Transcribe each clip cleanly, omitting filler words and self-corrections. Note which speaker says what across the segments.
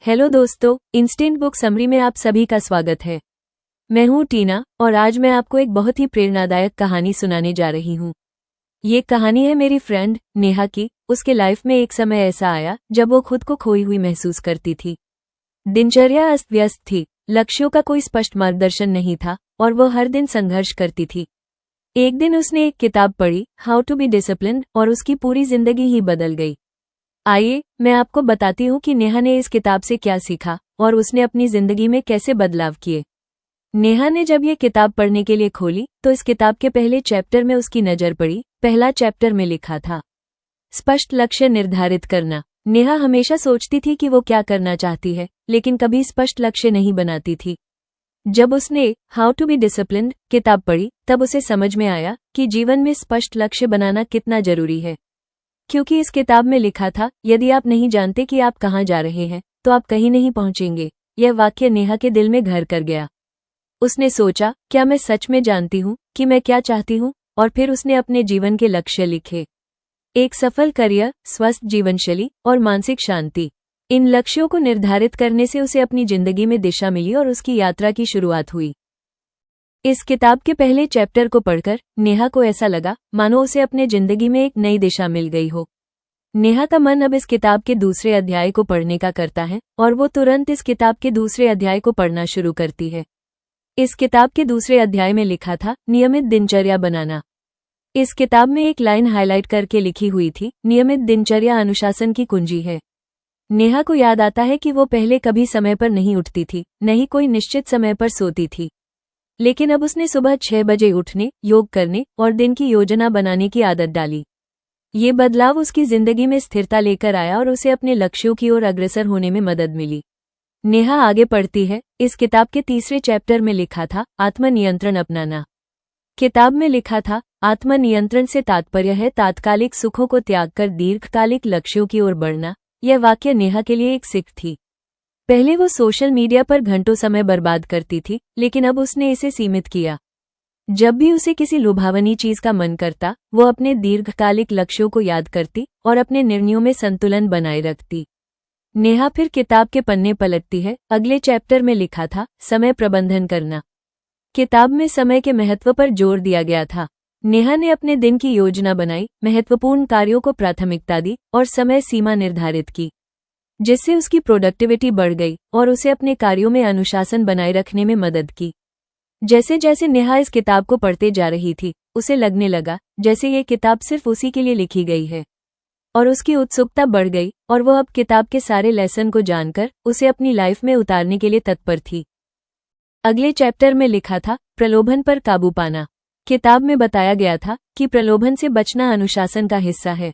Speaker 1: Hello दोस्तों, instant book summary में आप सभी का स्वागत है। मैं हूँ टीना और आज मैं आपको एक बहुत ही प्रेरणादायक कहानी सुनाने जा रही हूँ। ये कहानी है मेरी फ्रेंड नेहा की। उसके लाइफ में एक समय ऐसा आया जब वो खुद को खोई हुई महसूस करती थी। दिनचर्या अस्त व्यस्त थी, लक्ष्यों का कोई स्पष्ट मार्गदर्शन नहीं था और वो हर दिन संघर्ष करती थी। एक दिन उसने एक किताब पढ़ी, हाउ टू बी डिसिप्लिन्ड, और उसकी पूरी जिंदगी ही बदल गई। आइए मैं आपको बताती हूँ कि नेहा ने इस किताब से क्या सीखा और उसने अपनी जिंदगी में कैसे बदलाव किए। नेहा ने जब ये किताब पढ़ने के लिए खोली तो इस किताब के पहले चैप्टर में उसकी नज़र पड़ी। पहला चैप्टर में लिखा था, स्पष्ट लक्ष्य निर्धारित करना। नेहा हमेशा सोचती थी कि वो क्या करना चाहती है, लेकिन कभी स्पष्ट लक्ष्य नहीं बनाती थी। जब उसने हाउ टू बी डिसिप्लिन्ड किताब पढ़ी तब उसे समझ में आया कि जीवन में स्पष्ट लक्ष्य बनाना कितना जरूरी है। क्योंकि इस किताब में लिखा था, यदि आप नहीं जानते कि आप कहाँ जा रहे हैं तो आप कहीं नहीं पहुंचेंगे। यह वाक्य नेहा के दिल में घर कर गया। उसने सोचा, क्या मैं सच में जानती हूँ कि मैं क्या चाहती हूँ? और फिर उसने अपने जीवन के लक्ष्य लिखे, एक सफल करियर, स्वस्थ जीवनशैली और मानसिक शांति। इन लक्ष्यों को निर्धारित करने से उसे अपनी जिंदगी में दिशा मिली और उसकी यात्रा की शुरुआत हुई। इस किताब के पहले चैप्टर को पढ़कर नेहा को ऐसा लगा मानो उसे अपने जिंदगी में एक नई दिशा मिल गई हो। नेहा का मन अब इस किताब के दूसरे अध्याय को पढ़ने का करता है और वो तुरंत इस किताब के दूसरे अध्याय को पढ़ना शुरू करती है। इस किताब के दूसरे अध्याय में लिखा था, नियमित दिनचर्या बनाना। इस किताब में एक लाइन हाईलाइट करके लिखी हुई थी, नियमित दिनचर्या अनुशासन की कुंजी है। नेहा को याद आता है कि वो पहले कभी समय पर नहीं उठती थी, नहीं कोई निश्चित समय पर सोती थी, लेकिन अब उसने सुबह 6 बजे उठने, योग करने और दिन की योजना बनाने की आदत डाली। ये बदलाव उसकी जिंदगी में स्थिरता लेकर आया और उसे अपने लक्ष्यों की ओर अग्रसर होने में मदद मिली। नेहा आगे पढ़ती है। इस किताब के तीसरे चैप्टर में लिखा था, आत्मनियंत्रण अपनाना। किताब में लिखा था, आत्मनियंत्रण से तात्पर्य है तात्कालिक सुखों को त्याग कर दीर्घकालिक लक्ष्यों की ओर बढ़ना। यह वाक्य नेहा के लिए एक सीख थी। पहले वो सोशल मीडिया पर घंटों समय बर्बाद करती थी, लेकिन अब उसने इसे सीमित किया। जब भी उसे किसी लुभावनी चीज का मन करता, वो अपने दीर्घकालिक लक्ष्यों को याद करती और अपने निर्णयों में संतुलन बनाए रखती। नेहा फिर किताब के पन्ने पलटती है। अगले चैप्टर में लिखा था, समय प्रबंधन करना। किताब में समय के महत्व पर जोर दिया गया था। नेहा ने अपने दिन की योजना बनाई, महत्वपूर्ण कार्यों को प्राथमिकता दी और समय सीमा निर्धारित की, जिससे उसकी प्रोडक्टिविटी बढ़ गई और उसे अपने कार्यों में अनुशासन बनाए रखने में मदद की। जैसे जैसे नेहा इस किताब को पढ़ते जा रही थी, उसे लगने लगा जैसे ये किताब सिर्फ उसी के लिए लिखी गई है, और उसकी उत्सुकता बढ़ गई और वो अब किताब के सारे लेसन को जानकर उसे अपनी लाइफ में उतारने के लिए तत्पर थी। अगले चैप्टर में लिखा था, प्रलोभन पर काबू पाना। किताब में बताया गया था कि प्रलोभन से बचना अनुशासन का हिस्सा है।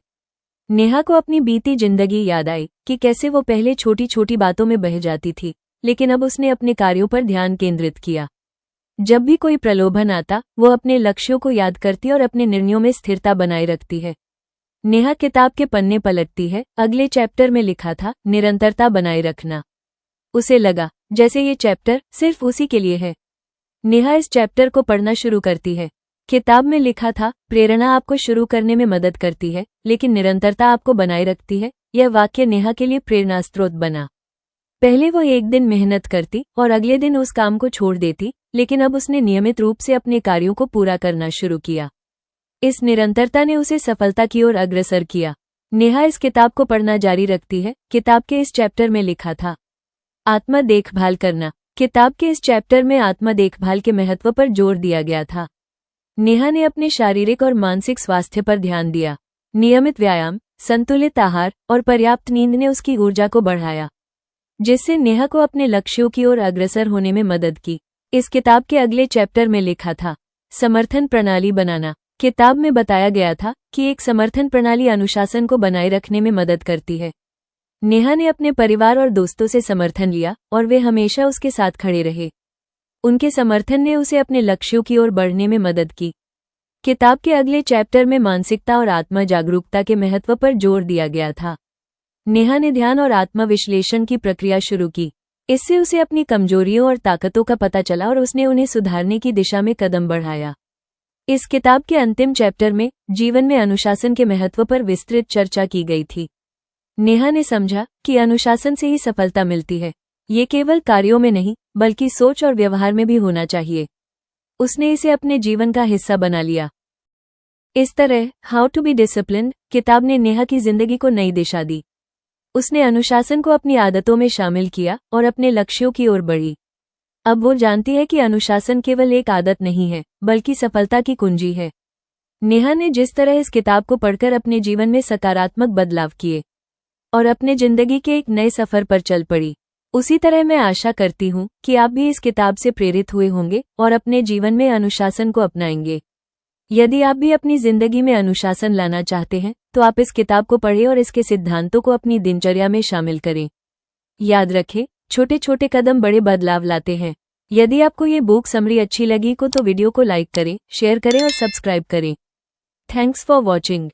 Speaker 1: नेहा को अपनी बीती जिंदगी याद आई कि कैसे वो पहले छोटी छोटी बातों में बह जाती थी, लेकिन अब उसने अपने कार्यों पर ध्यान केंद्रित किया। जब भी कोई प्रलोभन आता, वो अपने लक्ष्यों को याद करती और अपने निर्णयों में स्थिरता बनाए रखती है। नेहा किताब के पन्ने पलटती है। अगले चैप्टर में लिखा था, निरंतरता बनाए रखना। उसे लगा जैसे ये चैप्टर सिर्फ उसी के लिए है। नेहा इस चैप्टर को पढ़ना शुरू करती है। किताब में लिखा था, प्रेरणा आपको शुरू करने में मदद करती है, लेकिन निरंतरता आपको बनाए रखती है। यह वाक्य नेहा के लिए प्रेरणा स्रोत बना। पहले वो एक दिन मेहनत करती और अगले दिन उस काम को छोड़ देती, लेकिन अब उसने नियमित रूप से अपने कार्यों को पूरा करना शुरू किया। इस निरंतरता ने उसे सफलता की ओर अग्रसर किया। नेहा इस किताब को पढ़ना जारी रखती है। किताब के इस चैप्टर में लिखा था, आत्म देखभाल करना। किताब के इस चैप्टर में आत्म देखभाल के महत्व पर जोर दिया गया था। नेहा ने अपने शारीरिक और मानसिक स्वास्थ्य पर ध्यान दिया। नियमित व्यायाम, संतुलित आहार और पर्याप्त नींद ने उसकी ऊर्जा को बढ़ाया, जिससे नेहा को अपने लक्ष्यों की ओर अग्रसर होने में मदद की। इस किताब के अगले चैप्टर में लिखा था, समर्थन प्रणाली बनाना। किताब में बताया गया था कि एक समर्थन प्रणाली अनुशासन को बनाए रखने में मदद करती है। नेहा ने अपने परिवार और दोस्तों से समर्थन लिया और वे हमेशा उसके साथ खड़े रहे। उनके समर्थन ने उसे अपने लक्ष्यों की ओर बढ़ने में मदद की। किताब के अगले चैप्टर में मानसिकता और आत्म जागरूकता के महत्व पर जोर दिया गया था। नेहा ने ध्यान और आत्मविश्लेषण की प्रक्रिया शुरू की। इससे उसे अपनी कमजोरियों और ताकतों का पता चला और उसने उन्हें सुधारने की दिशा में कदम बढ़ाया। इस किताब के अंतिम चैप्टर में जीवन में अनुशासन के महत्व पर विस्तृत चर्चा की गई थी। नेहा ने समझा कि अनुशासन से ही सफलता मिलती है। ये केवल कार्यों में नहीं बल्कि सोच और व्यवहार में भी होना चाहिए। उसने इसे अपने जीवन का हिस्सा बना लिया। इस तरह हाउ टू बी डिसिप्लिन्ड किताब ने नेहा की जिंदगी को नई दिशा दी। उसने अनुशासन को अपनी आदतों में शामिल किया और अपने लक्ष्यों की ओर बढ़ी। अब वो जानती है कि अनुशासन केवल एक आदत नहीं है बल्कि सफलता की कुंजी है। नेहा ने जिस तरह इस किताब को पढ़कर अपने जीवन में सकारात्मक बदलाव किए और अपने जिंदगी के एक नए सफर पर चल पड़ी, उसी तरह मैं आशा करती हूँ कि आप भी इस किताब से प्रेरित हुए होंगे और अपने जीवन में अनुशासन को अपनाएंगे। यदि आप भी अपनी जिंदगी में अनुशासन लाना चाहते हैं तो आप इस किताब को पढ़ें और इसके सिद्धांतों को अपनी दिनचर्या में शामिल करें। याद रखें, छोटे छोटे कदम बड़े बदलाव लाते हैं। यदि आपको ये बुक समरी अच्छी लगी तो वीडियो को लाइक करें, शेयर करें और सब्सक्राइब करें। Thanks for watching.